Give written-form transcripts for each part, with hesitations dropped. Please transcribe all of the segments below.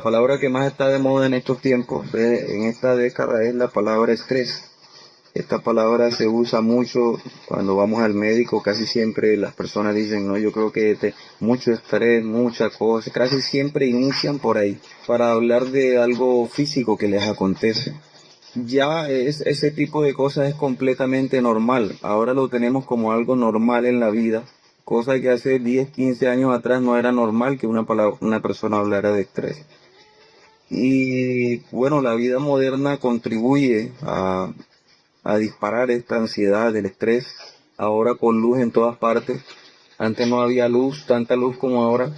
La palabra que más está de moda en estos tiempos, en esta década, es la palabra estrés. Esta palabra se usa mucho cuando vamos al médico, casi siempre las personas dicen, no, yo creo que mucho estrés, muchas cosas, casi siempre inician por ahí, para hablar de algo físico que les acontece. Ese tipo de cosas es completamente normal, ahora lo tenemos como algo normal en la vida, cosa que hace 10, 15 años atrás no era normal que una persona hablara de estrés. Y bueno, la vida moderna contribuye a disparar esta ansiedad, el estrés, ahora con luz en todas partes. Antes no había luz, tanta luz como ahora,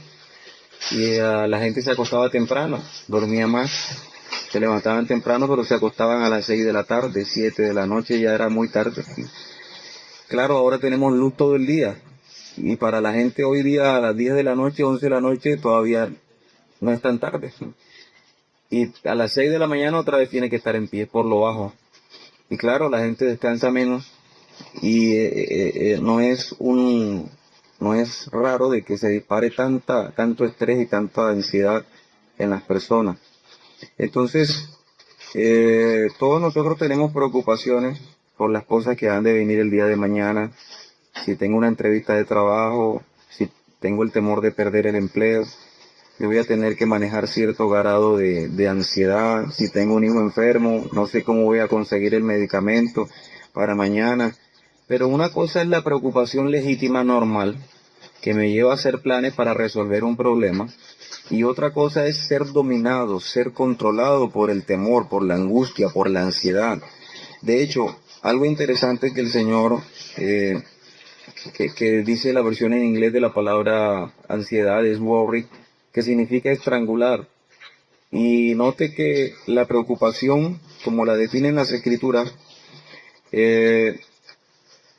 y la gente se acostaba temprano, dormía más, se levantaban temprano, pero se acostaban a las 6 de la tarde, 7 de la noche, ya era muy tarde. Claro, ahora tenemos luz todo el día, y para la gente hoy día a las 10 de la noche, 11 de la noche, todavía no es tan tarde. Y a las 6 de la mañana otra vez tiene que estar en pie por lo bajo. Y claro, la gente descansa menos y no es raro de que se dispare tanto estrés y tanta ansiedad en las personas. Entonces, todos nosotros tenemos preocupaciones por las cosas que han de venir el día de mañana. Si tengo una entrevista de trabajo, si tengo el temor de perder el empleo, yo voy a tener que manejar cierto grado de ansiedad. Si tengo un hijo enfermo, no sé cómo voy a conseguir el medicamento para mañana. Pero una cosa es la preocupación legítima normal, que me lleva a hacer planes para resolver un problema. Y otra cosa es ser dominado, ser controlado por el temor, por la angustia, por la ansiedad. De hecho, algo interesante que el Señor, que dice la versión en inglés de la palabra ansiedad, es worry, que significa estrangular. Y note que la preocupación, como la definen las escrituras, eh,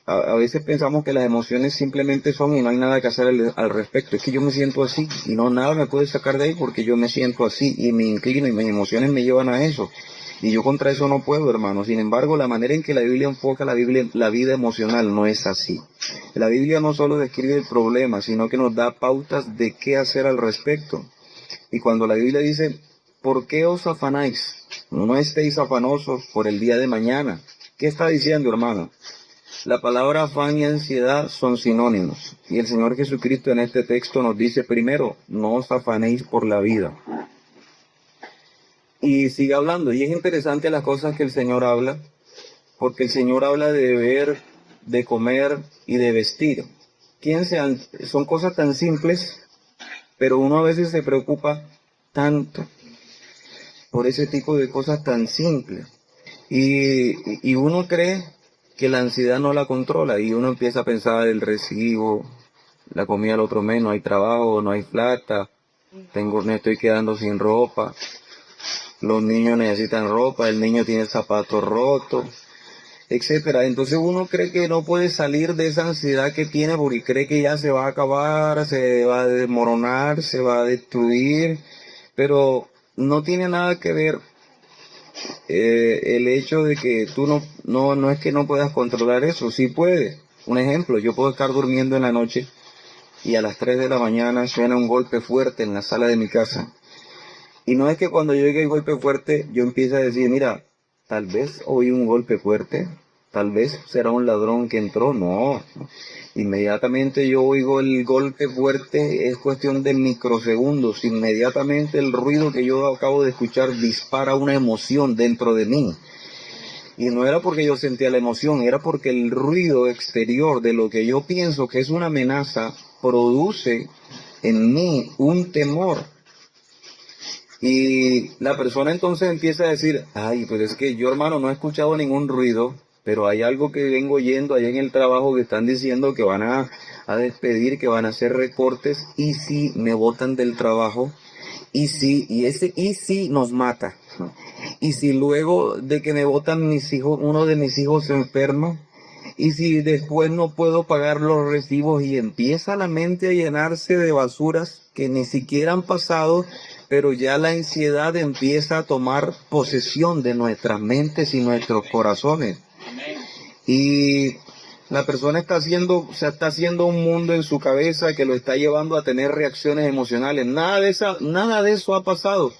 a veces pensamos que las emociones simplemente son y no hay nada que hacer al respecto. Es que yo me siento así y no nada me puede sacar de ahí porque yo me siento así y me inclino y mis emociones me llevan a eso. Y yo contra eso no puedo, hermano. Sin embargo, la manera en que la Biblia enfoca la vida emocional no es así. La Biblia no solo describe el problema, sino que nos da pautas de qué hacer al respecto. Y cuando la Biblia dice, ¿por qué os afanáis? No estéis afanosos por el día de mañana. ¿Qué está diciendo, hermano? La palabra afán y ansiedad son sinónimos. Y el Señor Jesucristo en este texto nos dice primero, no os afanéis por la vida. Y sigue hablando. Y es interesante las cosas que el Señor habla, porque el Señor habla de beber, de comer y de vestir. Son cosas tan simples, pero uno a veces se preocupa tanto por ese tipo de cosas tan simples. Y uno cree que la ansiedad no la controla y uno empieza a pensar el recibo, la comida al otro mes, no hay trabajo, no hay plata, me estoy quedando sin ropa, los niños necesitan ropa, el niño tiene zapatos rotos, etcétera. Entonces uno cree que no puede salir de esa ansiedad que tiene porque cree que ya se va a acabar, se va a desmoronar, se va a destruir, pero no tiene nada que ver el hecho de que tú no es que no puedas controlar eso, sí puedes. Un ejemplo, yo puedo estar durmiendo en la noche y a las 3 de la mañana suena un golpe fuerte en la sala de mi casa. Y no es que cuando llegue el golpe fuerte yo empiece a decir, mira, tal vez oí un golpe fuerte, tal vez será un ladrón que entró. No, inmediatamente yo oigo el golpe fuerte, es cuestión de microsegundos. Inmediatamente el ruido que yo acabo de escuchar dispara una emoción dentro de mí. Y no era porque yo sentía la emoción, era porque el ruido exterior de lo que yo pienso que es una amenaza produce en mí un temor. Y la persona entonces empieza a decir, ay, pues es que yo, hermano, no he escuchado ningún ruido, pero hay algo que vengo oyendo allá en el trabajo que están diciendo que van a despedir, que van a hacer recortes, y si me botan del trabajo, y si nos mata. Y si luego de que me botan mis hijos, uno de mis hijos se enferma, y si después no puedo pagar los recibos y empieza la mente a llenarse de basuras que ni siquiera han pasado, pero ya la ansiedad empieza a tomar posesión de nuestras mentes y nuestros corazones. Y la persona está haciendo un mundo en su cabeza que lo está llevando a tener reacciones emocionales. Nada de eso ha pasado.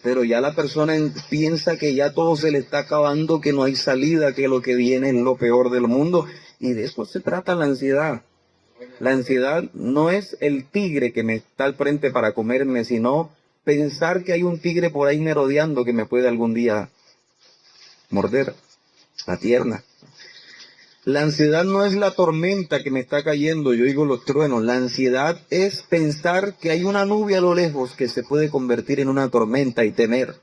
pero ya la persona piensa que ya todo se le está acabando, que no hay salida, que lo que viene es lo peor del mundo. Y de eso se trata la ansiedad. La ansiedad no es el tigre que me está al frente para comerme, sino pensar que hay un tigre por ahí merodeando que me puede algún día morder la pierna. La ansiedad no es la tormenta que me está cayendo, yo oigo los truenos. La ansiedad es pensar que hay una nube a lo lejos que se puede convertir en una tormenta y temer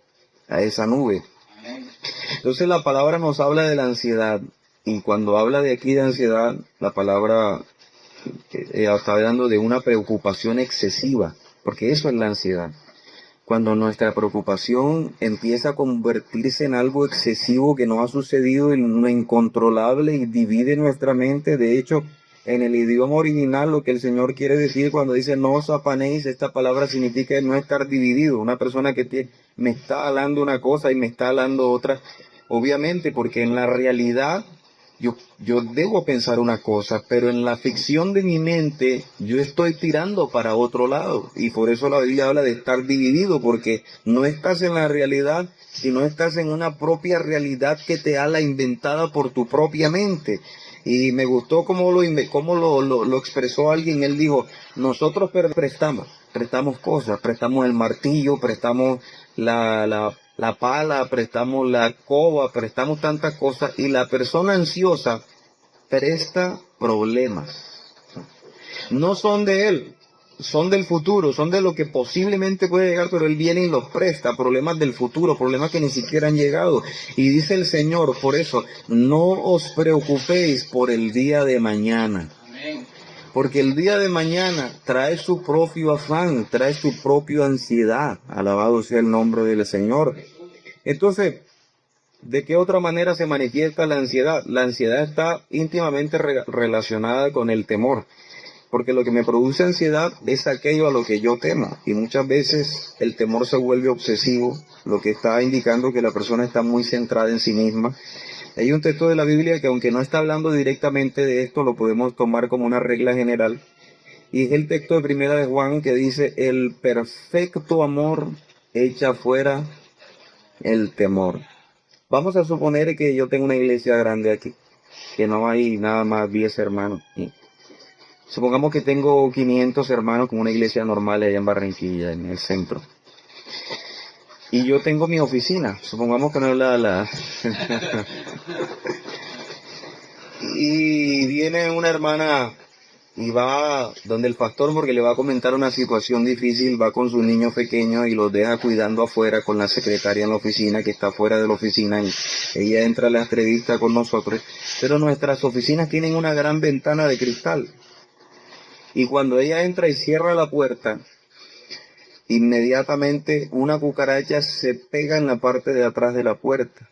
a esa nube. Entonces la palabra nos habla de la ansiedad, y cuando habla de aquí de ansiedad, la palabra está hablando de una preocupación excesiva, porque eso es la ansiedad. Cuando nuestra preocupación empieza a convertirse en algo excesivo que no ha sucedido, en lo incontrolable, y divide nuestra mente. De hecho, en el idioma original, lo que el Señor quiere decir cuando dice no os afanéis, esta palabra significa no estar dividido. Una persona que me está hablando una cosa y me está hablando otra, obviamente, porque en la realidad yo debo pensar una cosa, pero en la ficción de mi mente yo estoy tirando para otro lado. Y por eso la Biblia habla de estar dividido, porque no estás en la realidad, sino estás en una propia realidad que te ha la inventada por tu propia mente. Y me gustó cómo lo expresó alguien. Él dijo, nosotros prestamos cosas, prestamos el martillo, prestamos la pala, prestamos la escoba, prestamos tantas cosas, y la persona ansiosa presta problemas. No son de él, son del futuro, son de lo que posiblemente puede llegar, pero él viene y los presta, problemas del futuro, problemas que ni siquiera han llegado. Y dice el Señor, por eso, no os preocupéis por el día de mañana. Porque el día de mañana trae su propio afán, trae su propia ansiedad. Alabado sea el nombre del Señor. Entonces, ¿de qué otra manera se manifiesta la ansiedad? La ansiedad está íntimamente relacionada con el temor. Porque lo que me produce ansiedad es aquello a lo que yo temo. Y muchas veces el temor se vuelve obsesivo, lo que está indicando que la persona está muy centrada en sí misma. Hay un texto de la Biblia que, aunque no está hablando directamente de esto, lo podemos tomar como una regla general. Y es el texto de Primera de Juan que dice, el perfecto amor echa fuera el temor. Vamos a suponer que yo tengo una iglesia grande aquí, que no hay nada más 10 hermanos. Supongamos que tengo 500 hermanos como una iglesia normal allá en Barranquilla, en el centro. Y yo tengo mi oficina, supongamos que no es la... Y viene una hermana y va donde el pastor porque le va a comentar una situación difícil, va con sus niños pequeños y los deja cuidando afuera con la secretaria en la oficina, que está fuera de la oficina, y ella entra a la entrevista con nosotros. Pero nuestras oficinas tienen una gran ventana de cristal. Y cuando ella entra y cierra la puerta, inmediatamente una cucaracha se pega en la parte de atrás de la puerta.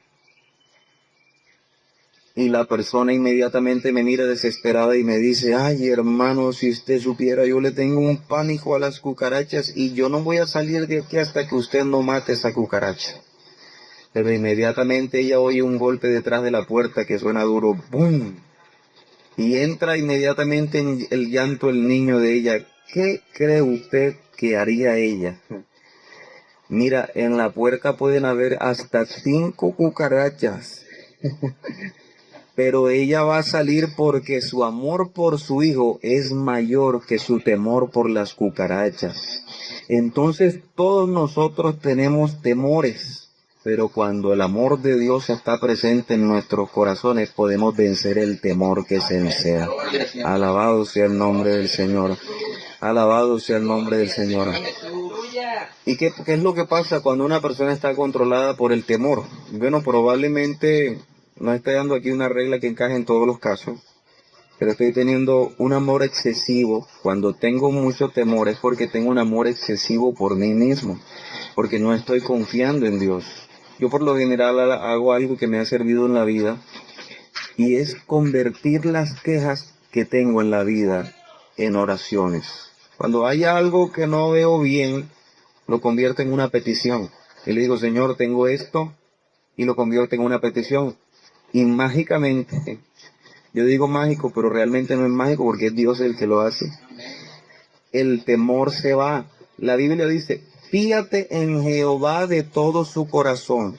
Y la persona inmediatamente me mira desesperada y me dice, ay hermano, si usted supiera, yo le tengo un pánico a las cucarachas y yo no voy a salir de aquí hasta que usted no mate esa cucaracha. Pero inmediatamente ella oye un golpe detrás de la puerta que suena duro, ¡boom! Y entra inmediatamente en el llanto el niño de ella. ¿Qué cree usted que haría ella? Mira, en la puerta pueden haber hasta 5 cucarachas. Pero ella va a salir porque su amor por su hijo es mayor que su temor por las cucarachas. Entonces todos nosotros tenemos temores, pero cuando el amor de Dios está presente en nuestros corazones, podemos vencer el temor que se desea. Alabado sea el nombre del Señor. Alabado sea el nombre del Señor. ¿Y qué es lo que pasa cuando una persona está controlada por el temor? Bueno, probablemente no estoy dando aquí una regla que encaje en todos los casos, pero estoy teniendo un amor excesivo. Cuando tengo mucho temor es porque tengo un amor excesivo por mí mismo, porque no estoy confiando en Dios. Yo por lo general hago algo que me ha servido en la vida, y es convertir las quejas que tengo en la vida en oraciones. Cuando hay algo que no veo bien, lo convierto en una petición. Y le digo, Señor, tengo esto, y lo convierto en una petición. Y mágicamente, yo digo mágico, pero realmente no es mágico porque es Dios el que lo hace. El temor se va. La Biblia dice fíate en Jehová de todo su corazón.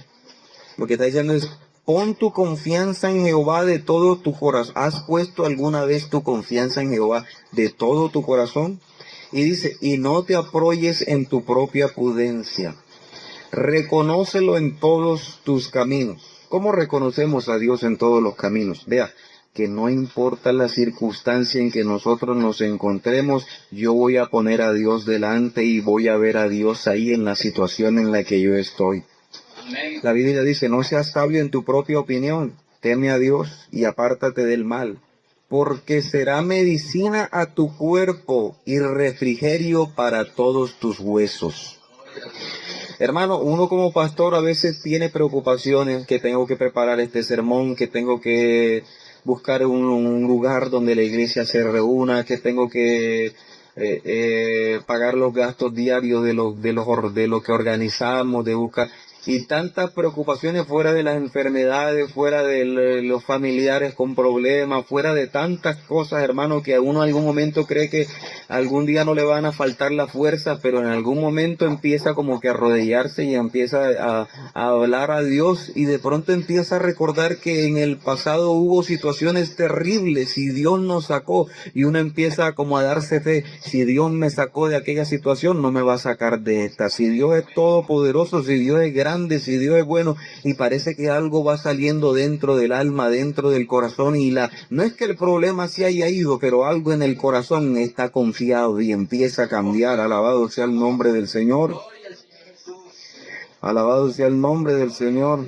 Lo que está diciendo es, pon tu confianza en Jehová de todo tu corazón. ¿Has puesto alguna vez tu confianza en Jehová de todo tu corazón? Y dice, y no te apoyes en tu propia prudencia. Reconócelo en todos tus caminos. ¿Cómo reconocemos a Dios en todos los caminos? Vea, que no importa la circunstancia en que nosotros nos encontremos, yo voy a poner a Dios delante y voy a ver a Dios ahí en la situación en la que yo estoy. La Biblia dice, no seas sabio en tu propia opinión, teme a Dios y apártate del mal, porque será medicina a tu cuerpo y refrigerio para todos tus huesos. Hermano, uno como pastor a veces tiene preocupaciones, que tengo que preparar este sermón, que tengo que buscar un lugar donde la iglesia se reúna, que tengo que pagar los gastos diarios de lo que organizamos, de buscar, y tantas preocupaciones fuera de las enfermedades, fuera de los familiares con problemas, fuera de tantas cosas, hermano, que a uno en algún momento cree que algún día no le van a faltar la fuerza, pero en algún momento empieza como que a arrodillarse y empieza a hablar a Dios, y de pronto empieza a recordar que en el pasado hubo situaciones terribles y Dios nos sacó, y uno empieza como a darse fe, si Dios me sacó de aquella situación, no me va a sacar de esta. Si Dios es todopoderoso, si Dios es grande, si Dios es bueno, y parece que algo va saliendo dentro del alma, dentro del corazón, y no es que el problema se haya ido, pero algo en el corazón está confiado y empieza a cambiar. Alabado sea el nombre del Señor. Alabado sea el nombre del Señor.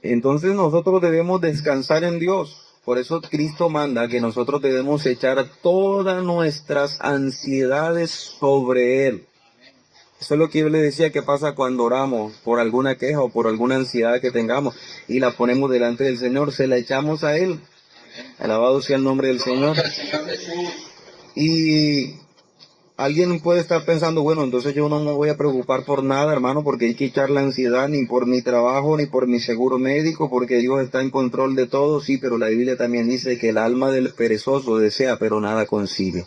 Entonces nosotros debemos descansar en Dios. Por eso Cristo manda que nosotros debemos echar todas nuestras ansiedades sobre Él. Eso es lo que yo le decía que pasa cuando oramos por alguna queja o por alguna ansiedad que tengamos y la ponemos delante del Señor, se la echamos a Él. Alabado sea el nombre del Señor. Y alguien puede estar pensando, bueno, entonces yo no me voy a preocupar por nada, hermano, porque hay que echar la ansiedad ni por mi trabajo, ni por mi seguro médico, porque Dios está en control de todo. Sí, pero la Biblia también dice que el alma del perezoso desea, pero nada consigue.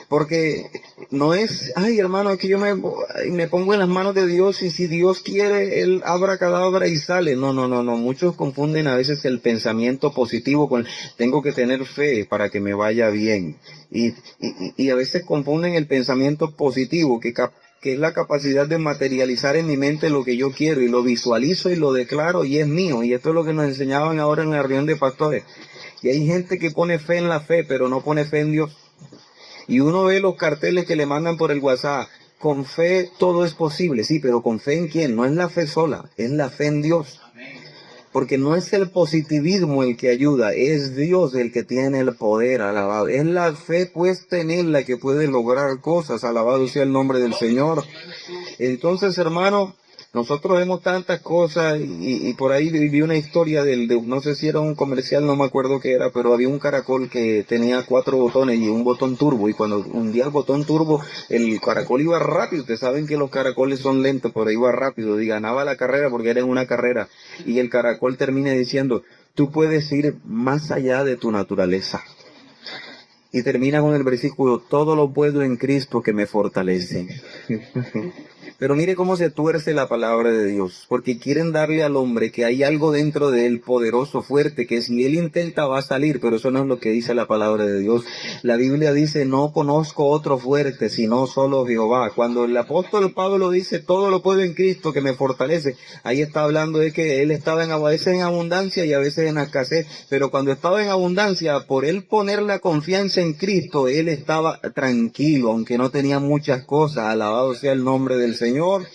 Porque no es, ay hermano, aquí yo me pongo en las manos de Dios y si Dios quiere, Él abra cadabra y sale. No. Muchos confunden a veces el pensamiento positivo con tengo que tener fe para que me vaya bien. Y a veces confunden el pensamiento positivo, que es la capacidad de materializar en mi mente lo que yo quiero y lo visualizo y lo declaro y es mío. Y esto es lo que nos enseñaban ahora en la reunión de pastores. Y hay gente que pone fe en la fe, pero no pone fe en Dios. Y uno ve los carteles que le mandan por el WhatsApp. Con fe todo es posible. Sí, pero ¿con fe en quién? No es la fe sola, es la fe en Dios. Porque no es el positivismo el que ayuda, es Dios el que tiene el poder, alabado. Es la fe puesta en Él la que puede lograr cosas, alabado sea el nombre del Señor. Entonces, hermano, nosotros vemos tantas cosas y por ahí vi una historia no sé si era un comercial, no me acuerdo qué era, pero había un caracol que tenía 4 botones y un botón turbo, y cuando hundía el botón turbo, el caracol iba rápido. Ustedes saben que los caracoles son lentos, pero iba rápido y ganaba la carrera porque era en una carrera. Y el caracol termina diciendo, tú puedes ir más allá de tu naturaleza. Y termina con el versículo, todo lo puedo en Cristo que me fortalece. Pero mire cómo se tuerce la palabra de Dios, porque quieren darle al hombre que hay algo dentro de él poderoso, fuerte, que si él intenta va a salir, pero eso no es lo que dice la palabra de Dios. La Biblia dice, no conozco otro fuerte, sino solo Jehová. Cuando el apóstol Pablo dice, todo lo puedo en Cristo que me fortalece, ahí está hablando de que él estaba a veces en abundancia y a veces en escasez, pero cuando estaba en abundancia, por él poner la confianza en Cristo, él estaba tranquilo, aunque no tenía muchas cosas. Alabado sea el nombre del Señor,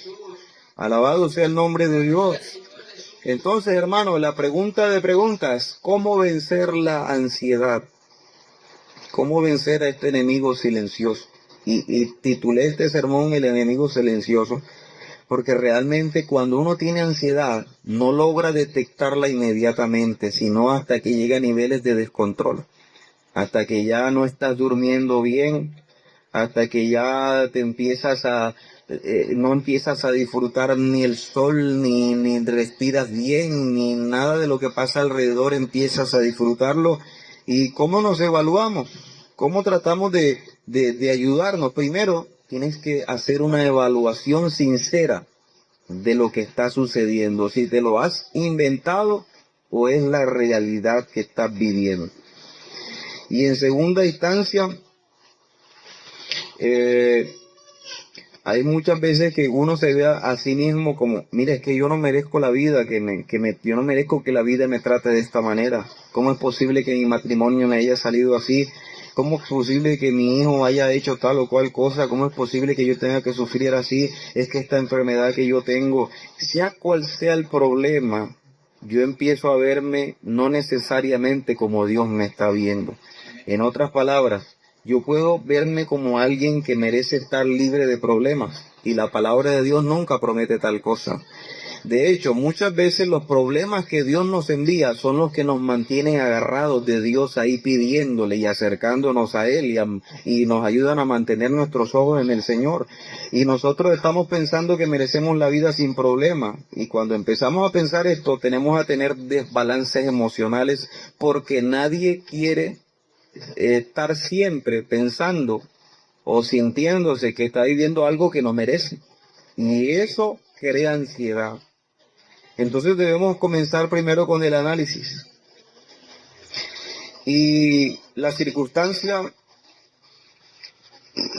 alabado sea el nombre de Dios. Entonces, hermano, la pregunta de preguntas, ¿cómo vencer la ansiedad? ¿Cómo vencer a este enemigo silencioso? Y titulé este sermón El enemigo silencioso, porque realmente cuando uno tiene ansiedad, no logra detectarla inmediatamente, sino hasta que llega a niveles de descontrol, hasta que ya no estás durmiendo bien, hasta que ya te empiezas no empiezas a disfrutar ni el sol, ni respiras bien, ni nada de lo que pasa alrededor empiezas a disfrutarlo. ¿Y cómo nos evaluamos? ¿Cómo tratamos de ayudarnos? Primero, tienes que hacer una evaluación sincera de lo que está sucediendo, si te lo has inventado o es la realidad que estás viviendo. Y en segunda instancia, hay muchas veces que uno se ve a sí mismo como, mira, es que yo no merezco la vida, yo no merezco que la vida me trate de esta manera. ¿Cómo es posible que mi matrimonio me haya salido así? ¿Cómo es posible que mi hijo haya hecho tal o cual cosa? ¿Cómo es posible que yo tenga que sufrir así? Es que esta enfermedad que yo tengo, sea cual sea el problema, yo empiezo a verme no necesariamente como Dios me está viendo. En otras palabras, yo puedo verme como alguien que merece estar libre de problemas, y la palabra de Dios nunca promete tal cosa. De hecho, muchas veces los problemas que Dios nos envía son los que nos mantienen agarrados de Dios ahí pidiéndole y acercándonos a Él y nos ayudan a mantener nuestros ojos en el Señor. Y nosotros estamos pensando que merecemos la vida sin problema. Y cuando empezamos a pensar esto, tenemos a tener desbalances emocionales porque nadie quiere estar siempre pensando o sintiéndose que está viviendo algo que no merece. Y eso crea ansiedad. Entonces debemos comenzar primero con el análisis. Y la circunstancia,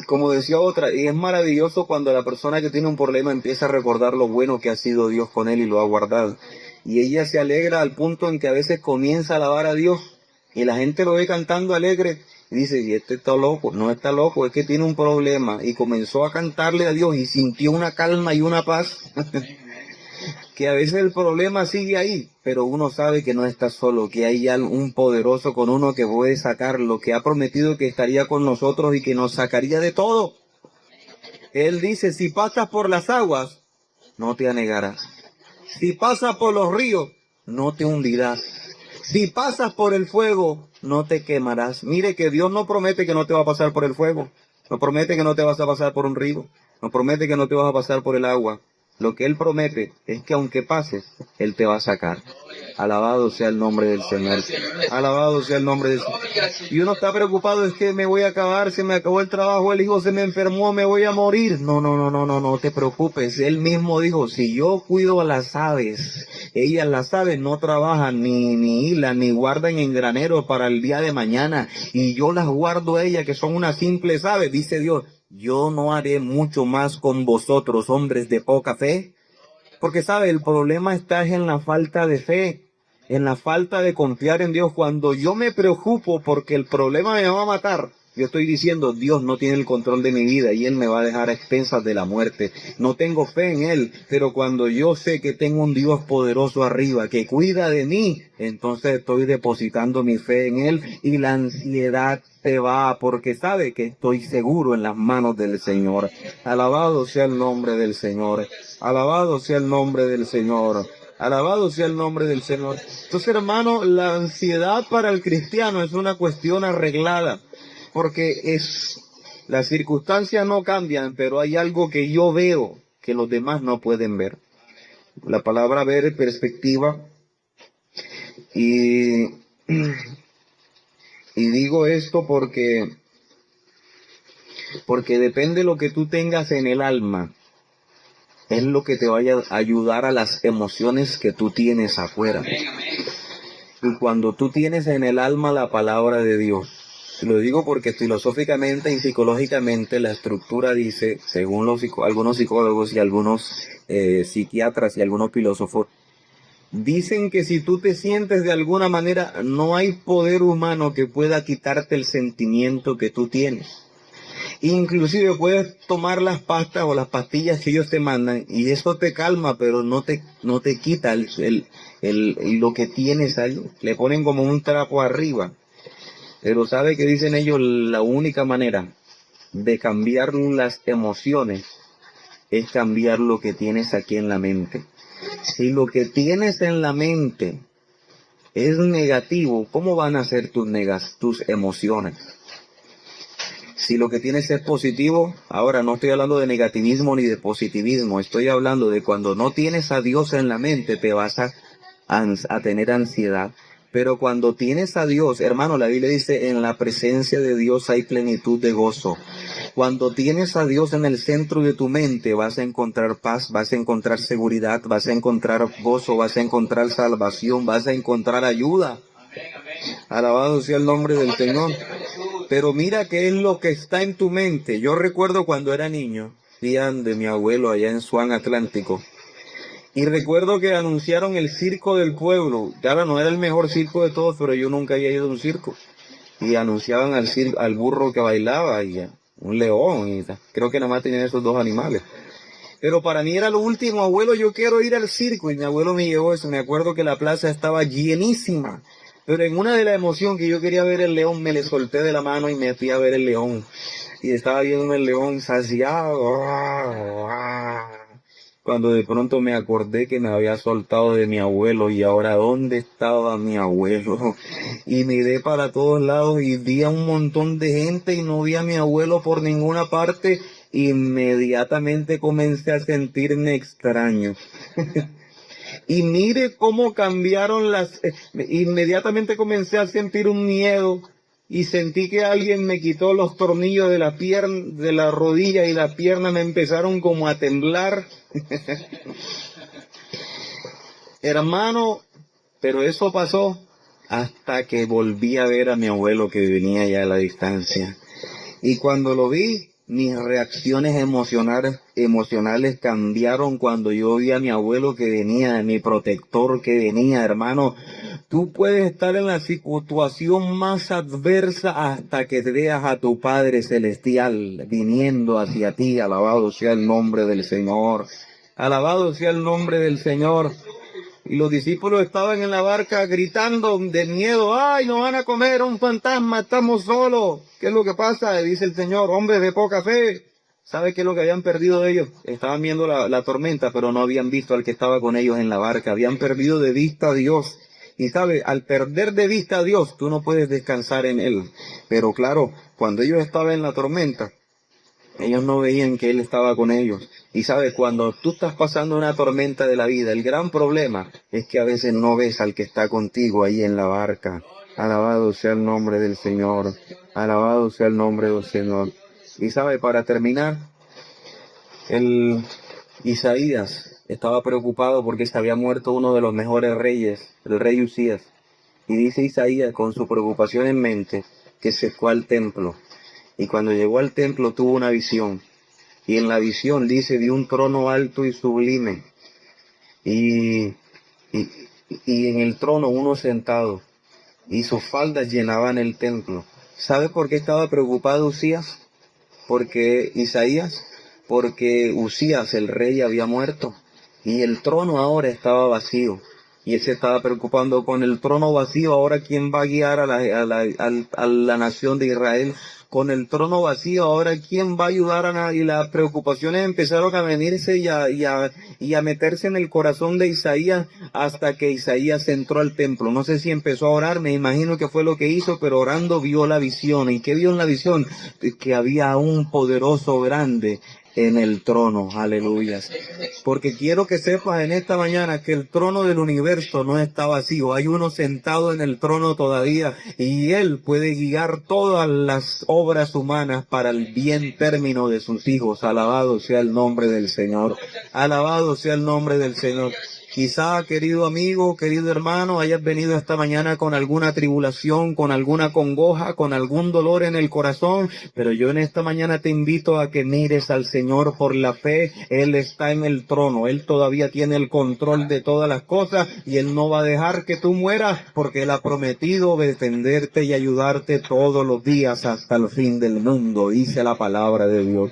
como decía otra, y es maravilloso cuando la persona que tiene un problema empieza a recordar lo bueno que ha sido Dios con él y lo ha guardado. Y ella se alegra al punto en que a veces comienza a alabar a Dios. Y la gente lo ve cantando alegre y dice, y este está loco. No está loco, es que tiene un problema. Y comenzó a cantarle a Dios y sintió una calma y una paz. Que a veces el problema sigue ahí, pero uno sabe que no está solo, que hay ya un poderoso con uno que puede sacarlo, que ha prometido que estaría con nosotros y que nos sacaría de todo. Él dice, si pasas por las aguas, no te anegarás. Si pasas por los ríos, no te hundirás. Si pasas por el fuego, no te quemarás. Mire que Dios no promete que no te va a pasar por el fuego. No promete que no te vas a pasar por un río. No promete que no te vas a pasar por el agua. Lo que Él promete es que aunque pases, Él te va a sacar. Alabado sea el nombre del Señor. Alabado sea el nombre del Señor. Y uno está preocupado, es que me voy a acabar, se me acabó el trabajo, el hijo se me enfermó, me voy a morir. No te preocupes. Él mismo dijo, si yo cuido a las aves, ellas las aves no trabajan, ni hilan, ni guardan en granero para el día de mañana, y yo las guardo a ellas, que son unas simples aves, dice Dios. Yo no haré mucho más con vosotros, hombres de poca fe. Porque sabe, el problema está en la falta de fe, en la falta de confiar en Dios. Cuando yo me preocupo porque el problema me va a matar, yo estoy diciendo, Dios no tiene el control de mi vida y Él me va a dejar a expensas de la muerte. No tengo fe en Él, pero cuando yo sé que tengo un Dios poderoso arriba que cuida de mí, entonces estoy depositando mi fe en Él y la ansiedad se va porque sabe que estoy seguro en las manos del Señor. Alabado sea el nombre del Señor. Alabado sea el nombre del Señor. Alabado sea el nombre del Señor. Entonces, hermano, la ansiedad para el cristiano es una cuestión arreglada, porque las circunstancias no cambian, pero hay algo que yo veo que los demás no pueden ver. La palabra ver es perspectiva, y digo esto porque depende de lo que tú tengas en el alma, es lo que te vaya a ayudar a las emociones que tú tienes afuera. Y cuando tú tienes en el alma la palabra de Dios, lo digo porque filosóficamente y psicológicamente la estructura dice, según algunos psicólogos y algunos psiquiatras y algunos filósofos, dicen que si tú te sientes de alguna manera, no hay poder humano que pueda quitarte el sentimiento que tú tienes. Inclusive puedes tomar las pastas o las pastillas que ellos te mandan y eso te calma, pero no te quita lo que tienes ahí. Le ponen como un trapo arriba. Pero ¿sabe qué dicen ellos? La única manera de cambiar las emociones es cambiar lo que tienes aquí en la mente. Si lo que tienes en la mente es negativo, ¿cómo van a ser tus emociones? Si lo que tienes es positivo, ahora no estoy hablando de negativismo ni de positivismo, estoy hablando de cuando no tienes a Dios en la mente, te vas a tener ansiedad. Pero cuando tienes a Dios, hermano, la Biblia dice, en la presencia de Dios hay plenitud de gozo. Cuando tienes a Dios en el centro de tu mente, vas a encontrar paz, vas a encontrar seguridad, vas a encontrar gozo, vas a encontrar salvación, vas a encontrar ayuda. Alabado sea el nombre del Señor. Pero mira qué es lo que está en tu mente. Yo recuerdo cuando era niño, día de mi abuelo allá en Swan Atlántico. Y recuerdo que anunciaron el circo del pueblo. Claro, no era el mejor circo de todos, pero yo nunca había ido a un circo. Y anunciaban al burro que bailaba y un león. Y creo que nada más tenían esos dos animales. Pero para mí era lo último, abuelo, yo quiero ir al circo. Y mi abuelo me llevó eso. Me acuerdo que la plaza estaba llenísima. Pero en una de la emoción que yo quería ver el león, me le solté de la mano y me fui a ver el león. Y estaba viendo el león saciado. Cuando de pronto me acordé que me había soltado de mi abuelo y ahora ¿dónde estaba mi abuelo? Y miré para todos lados y vi a un montón de gente y no vi a mi abuelo por ninguna parte. Inmediatamente comencé a sentirme extraño. Y mire cómo cambiaron inmediatamente comencé a sentir un miedo y sentí que alguien me quitó los tornillos de la pierna, de la rodilla y la pierna me empezaron como a temblar. Hermano, pero eso pasó hasta que volví a ver a mi abuelo que venía ya a la distancia. Y cuando lo vi, mis reacciones emocionales cambiaron cuando yo vi a mi abuelo que venía, mi protector que venía, hermano. Tú puedes estar en la situación más adversa hasta que te veas a tu Padre Celestial viniendo hacia ti. Alabado sea el nombre del Señor. Alabado sea el nombre del Señor. Y los discípulos estaban en la barca gritando de miedo. ¡Ay, nos van a comer un fantasma! ¡Estamos solos! ¿Qué es lo que pasa? Dice el Señor. Hombres de poca fe. ¿Sabe qué es lo que habían perdido de ellos? Estaban viendo la tormenta, pero no habían visto al que estaba con ellos en la barca. Habían perdido de vista a Dios. Y sabe, al perder de vista a Dios, tú no puedes descansar en Él. Pero claro, cuando ellos estaban en la tormenta, ellos no veían que Él estaba con ellos. Y sabe, cuando tú estás pasando una tormenta de la vida, el gran problema es que a veces no ves al que está contigo ahí en la barca. Alabado sea el nombre del Señor. Alabado sea el nombre del Señor. Y sabe, para terminar, Isaías estaba preocupado porque se había muerto uno de los mejores reyes, el rey Usías. Y dice Isaías con su preocupación en mente que se fue al templo. Y cuando llegó al templo tuvo una visión. Y en la visión dice, de un trono alto y sublime. Y en el trono uno sentado. Y sus faldas llenaban el templo. ¿Sabe por qué estaba preocupado Usías? Porque Usías, el rey, había muerto. Y el trono ahora estaba vacío. Y él se estaba preocupando con el trono vacío. Ahora, ¿quién va a guiar a la nación de Israel? Con el trono vacío, ahora ¿quién va a ayudar a nadie? Y las preocupaciones empezaron a venirse y a meterse en el corazón de Isaías hasta que Isaías entró al templo. No sé si empezó a orar, me imagino que fue lo que hizo, pero orando vio la visión. ¿Y qué vio en la visión? Que había un poderoso grande en el trono, aleluya. Porque quiero que sepas en esta mañana que el trono del universo no está vacío, hay uno sentado en el trono todavía y él puede guiar todas las obras humanas para el bien término de sus hijos. Alabado sea el nombre del Señor, alabado sea el nombre del Señor. Quizá, querido amigo, querido hermano, hayas venido esta mañana con alguna tribulación, con alguna congoja, con algún dolor en el corazón, pero yo en esta mañana te invito a que mires al Señor por la fe. Él está en el trono, Él todavía tiene el control de todas las cosas y Él no va a dejar que tú mueras porque Él ha prometido defenderte y ayudarte todos los días hasta el fin del mundo, dice la palabra de Dios.